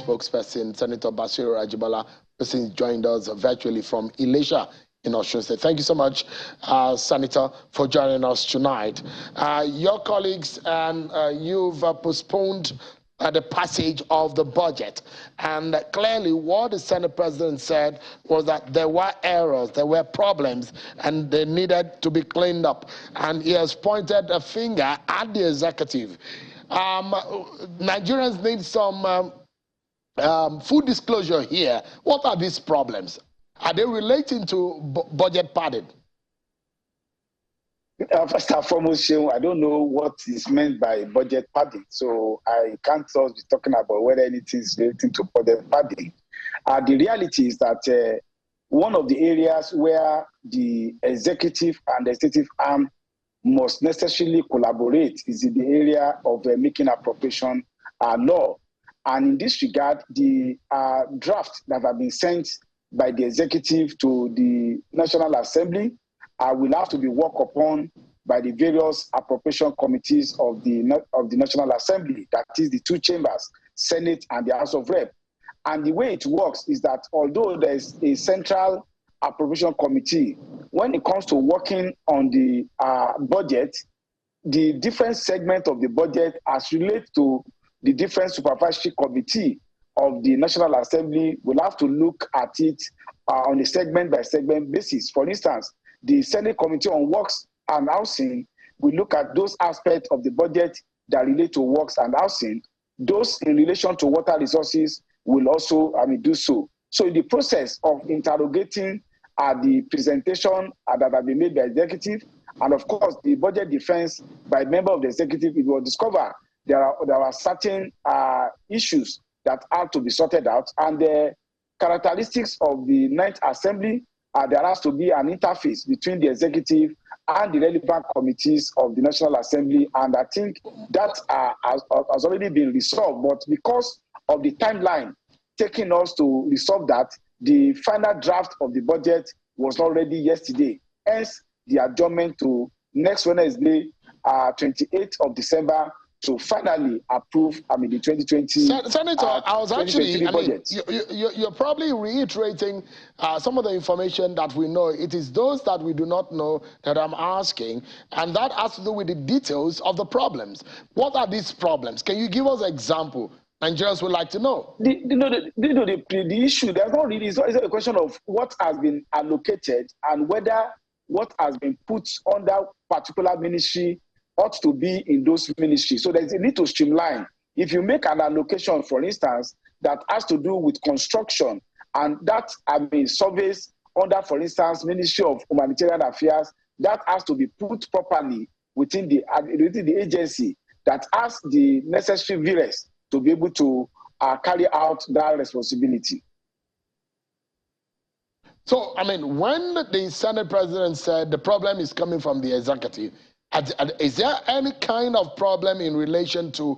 spokesperson, Senator Basiru Ajibala, who joined us virtually from Ilesha in Osun State. Thank you so much, Senator, for joining us tonight. Your colleagues and you've postponed the passage of the budget. And clearly what the Senate President said was that there were errors, there were problems, and they needed to be cleaned up. And he has pointed a finger at the executive. Nigerians need some full disclosure here. What are these problems? Are they relating to budget padding? First and foremost, I don't know what is meant by budget padding, so I can't be talking about whether anything is relating to budget padding. The reality is that one of the areas where the executive and legislative arm must necessarily collaborate is in the area of making appropriation law. And in this regard, the draft that have been sent by the executive to the National Assembly will have to be worked upon by the various appropriation committees of the National Assembly, that is the two chambers, Senate and the House of Rep. And the way it works is that although there is a central appropriation committee, when it comes to working on the budget, the different segment of the budget as relates to the different supervisory committee of the National Assembly will have to look at it on a segment-by-segment basis. For instance, the Senate Committee on Works and Housing will look at those aspects of the budget that relate to works and housing. Those in relation to water resources will also do so. So in the process of interrogating the presentation that have been made by the executive, and of course the budget defense by member of the executive, it will discover there are certain issues that are to be sorted out, and the characteristics of the Ninth Assembly, there has to be an interface between the executive and the relevant committees of the National Assembly, and I think that has already been resolved. But because of the timeline taking us to resolve that, the final draft of the budget was not ready yesterday. Hence, the adjournment to next Wednesday, 28th of December, to finally approve, the 2020. Senator, I was actually, budget. You're probably reiterating some of the information that we know. It is those that we do not know that I'm asking, and that has to do with the details of the problems. What are these problems? Can you give us an example? Nigerians would like to know. The issue, there's not really, it's not a question of what has been allocated and whether what has been put under particular ministry ought to be in those ministries. So there's a need to streamline. If you make an allocation, for instance, that has to do with construction, and that surveys under, for instance, Ministry of Humanitarian Affairs, that has to be put properly within the agency that has the necessary virus to be able to carry out that responsibility. So, when the Senate President said the problem is coming from the executive, is there any kind of problem in relation to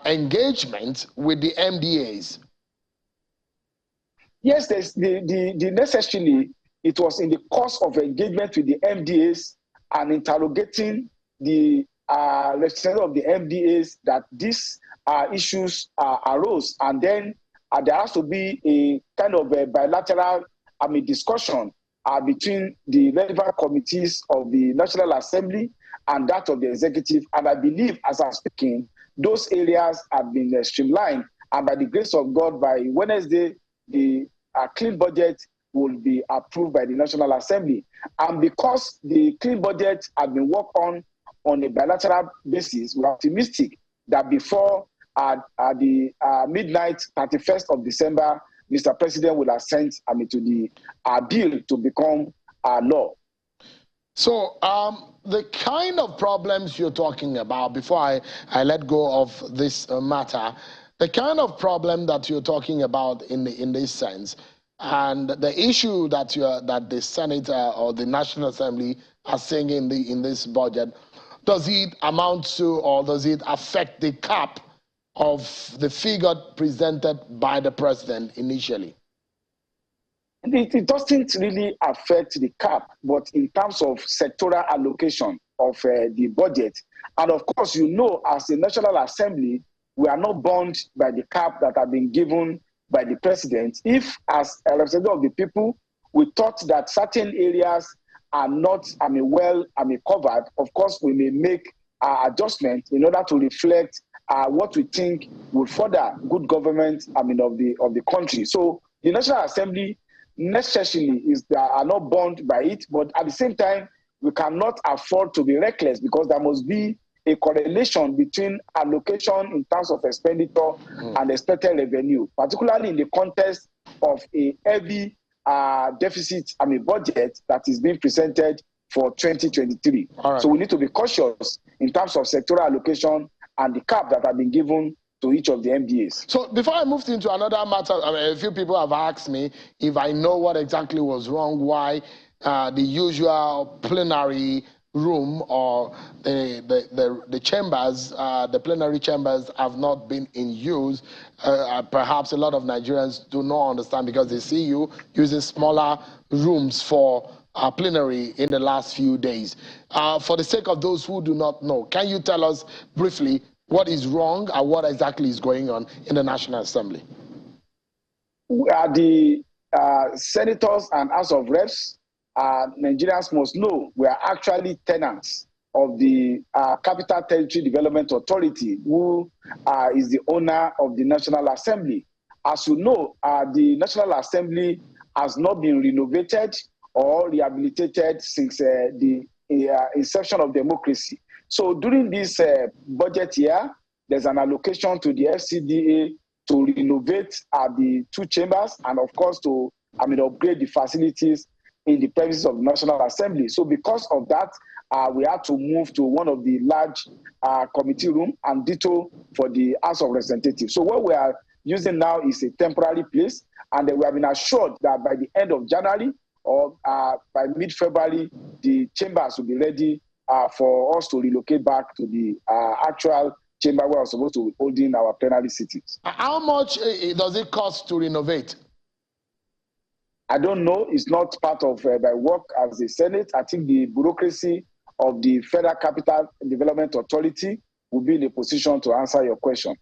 engagement with the MDAs? Yes, there's the necessarily, it was in the course of engagement with the MDAs and interrogating the representative of the MDAs that these issues arose, and then there has to be a kind of a bilateral discussion between the relevant committees of the National Assembly and that of the executive. And I believe, as I'm speaking, those areas have been streamlined, and by the grace of God, by Wednesday, the clean budget will be approved by the National Assembly. And because the clean budget has been worked on a bilateral basis, we're optimistic that before the midnight 31st of December, Mr. President will assent to the bill to become law. So the kind of problems you're talking about, before I let go of this matter, the kind of problem that you're talking about in this sense, and the issue that the Senate or the National Assembly are saying in this budget, does it amount to, or does it affect the cap of the figure presented by the president initially? It doesn't really affect the cap, but in terms of sectoral allocation of the budget. And of course, as the National Assembly, we are not bound by the cap that have been given by the president. If, as a representative of the people, we thought that certain areas are not, covered, of course, we may make adjustments in order to reflect what we think will further good government, of the country. So the National Assembly necessarily are not bound by it, but at the same time, we cannot afford to be reckless because there must be a correlation between allocation in terms of expenditure and expected revenue, particularly in the context of a heavy deficit, budget that is being presented for 2023. Right. So we need to be cautious in terms of sectoral allocation and the cap that have been given to each of the MDAs. So before I moved into another matter, a few people have asked me if I know what exactly was wrong, why the usual plenary room or the chambers, the plenary chambers have not been in use. Perhaps a lot of Nigerians do not understand because they see you using smaller rooms for plenary in the last few days. For the sake of those who do not know, can you tell us briefly what is wrong and what exactly is going on in the National Assembly? The senators and House of Reps, Nigerians must know, we are actually tenants of the Capital Territory Development Authority, who is the owner of the National Assembly. As you know, the National Assembly has not been renovated or rehabilitated since the inception of democracy. So during this budget year, there's an allocation to the FCDA to renovate the two chambers and, of course, to upgrade the facilities in the premises of the National Assembly. So because of that, we had to move to one of the large committee room and ditto for the House of Representatives. So what we are using now is a temporary place, and we have been assured that by the end of January or by mid-February, the chambers will be ready for us to relocate back to the actual chamber where we're supposed to be holding our plenary sittings. How much does it cost to renovate? I don't know. It's not part of my work as a Senate. I think the bureaucracy of the Federal Capital Development Authority will be in a position to answer your question.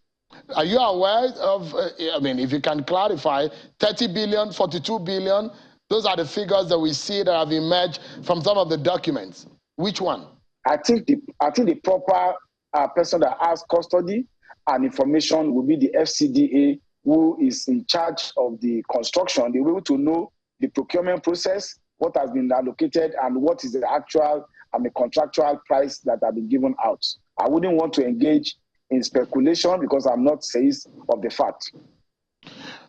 Are you aware of, if you can clarify, 30 billion, 42 billion, those are the figures that we see that have emerged from some of the documents. Which one? I think the proper person that has custody and information will be the FCDA, who is in charge of the construction. They will be able to know the procurement process, what has been allocated, and what is the actual the contractual price that have been given out. I wouldn't want to engage in speculation because I'm not seized of the fact.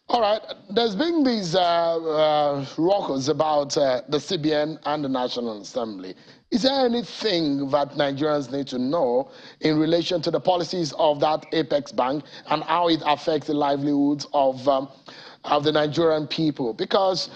All right. There's been these rockers about the CBN and the National Assembly. Is there anything that Nigerians need to know in relation to the policies of that Apex Bank and how it affects the livelihoods of the Nigerian people? Because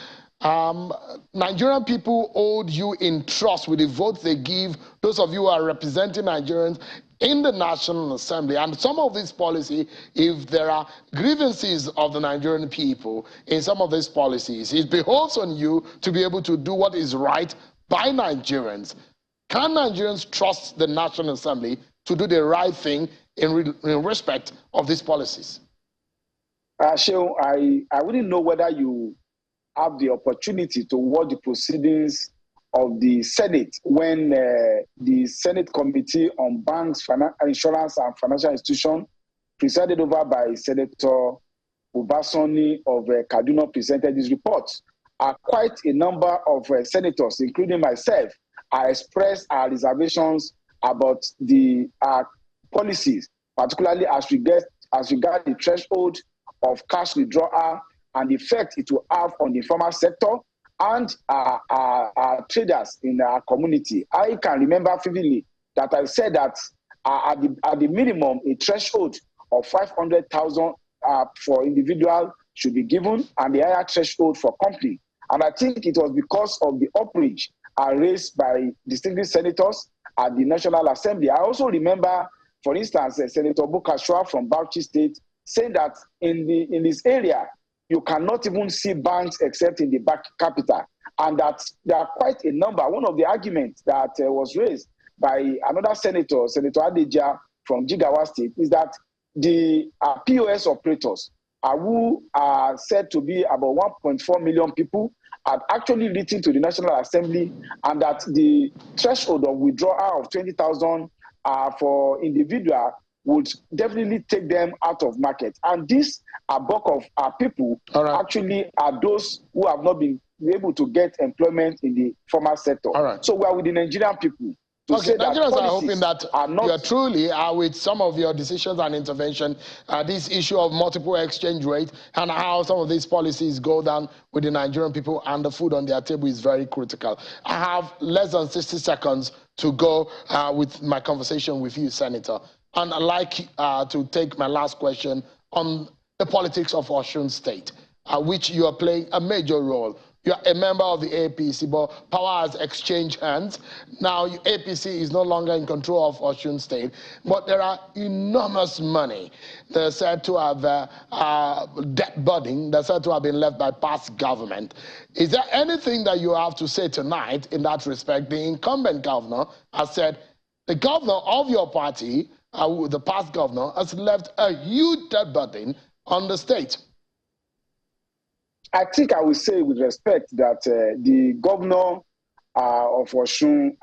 Nigerian people hold you in trust with the votes they give, those of you who are representing Nigerians in the National Assembly. And some of these policies, if there are grievances of the Nigerian people in some of these policies, it behoves on you to be able to do what is right by Nigerians. Can Nigerians trust the National Assembly to do the right thing in respect of these policies? Sheil, I wouldn't know whether you have the opportunity to watch the proceedings of the Senate when the Senate Committee on Banks, Insurance and Financial Institutions, presided over by Senator Ubasani of Kaduna, presented this report. Quite a number of senators, including myself, expressed our reservations about the policies, particularly as regards the threshold of cash withdrawal and the effect it will have on the informal sector and traders in our community. I can remember vividly that I said that at the minimum, a threshold of 500,000 for individual should be given, and the higher threshold for company. And I think it was because of the outrage raised by distinguished senators at the National Assembly. I also remember, for instance, Senator Bukashwa from Bauchi State saying that in this area, you cannot even see banks except in the back capital. And that there are quite a number. One of the arguments that was raised by another senator, Senator Adeja from Jigawa State, is that the POS operators, who are said to be about 1.4 million people, had actually written to the National Assembly, and that the threshold of withdrawal of 20,000 for individual would definitely take them out of market. And this bulk of people actually are those who have not been able to get employment in the formal sector. So we are with the Nigerian people. Okay, Nigerians are hoping that you are truly, with some of your decisions and intervention, this issue of multiple exchange rate and how some of these policies go down with the Nigerian people and the food on their table is very critical. I have less than 60 seconds to go with my conversation with you, Senator. And I'd like to take my last question on the politics of Osun State, which you are playing a major role. You are a member of the APC, but power has exchanged hands. Now, APC is no longer in control of Osun State, but there are enormous money. They're said to have debt burden. They're said to have been left by past government. Is there anything that you have to say tonight in that respect? The incumbent governor has said the governor of your party, the past governor, has left a huge debt burden on the state. I think I will say with respect that the governor of Osun,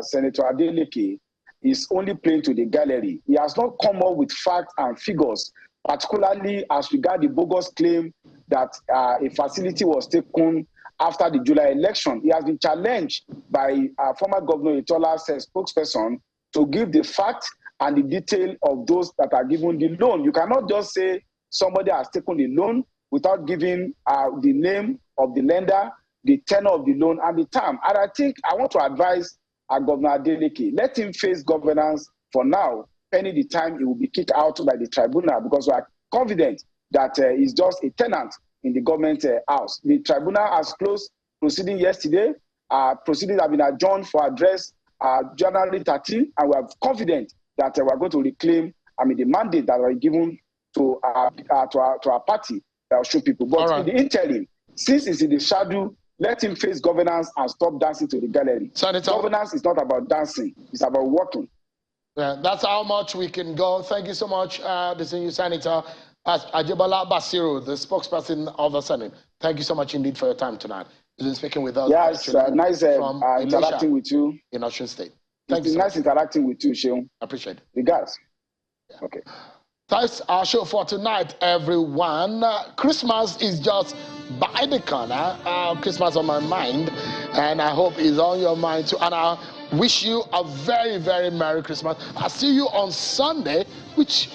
Senator Adeleke, is only playing to the gallery. He has not come up with facts and figures, particularly as regards the bogus claim that a facility was taken after the July election. He has been challenged by former Governor Itola's spokesperson to give the fact and the detail of those that are given the loan. You cannot just say somebody has taken the loan without giving the name of the lender, the tenor of the loan, and the term. And I think I want to advise Governor Adeleke, let him face governance for now, pending the time he will be kicked out by the tribunal, because we are confident that he's just a tenant in the government house. The tribunal has closed proceeding yesterday. Proceedings have been adjourned for address January 13, and we are confident that we are going to reclaim the mandate that were given to our party. Show people. But in the interim, since it's in the shadow, let him face governance and stop dancing to the gallery. Senator, governance is not about dancing, it's about working. Yeah, that's how much we can go. Thank you so much, the senior Senator Ajibala Basiru, the spokesperson of the Senate. Thank you so much indeed for your time tonight. You've been speaking with us. Yes, nice interacting with you. In Osun State. Thank you. Nice interacting with you, Sheung. I appreciate it. Regards. Yeah. Okay. That's our show for tonight, everyone. Christmas is just by the corner. Christmas on my mind, and I hope it's on your mind too. And I wish you a very, very Merry Christmas. I'll see you on Sunday, which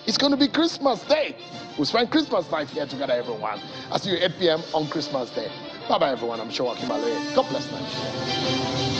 is going to be Christmas Day. We'll spend Christmas night here together, everyone. I'll see you 8 p.m. on Christmas Day. Bye-bye, everyone. I'm Showakim Aloye. God bless Nigeria.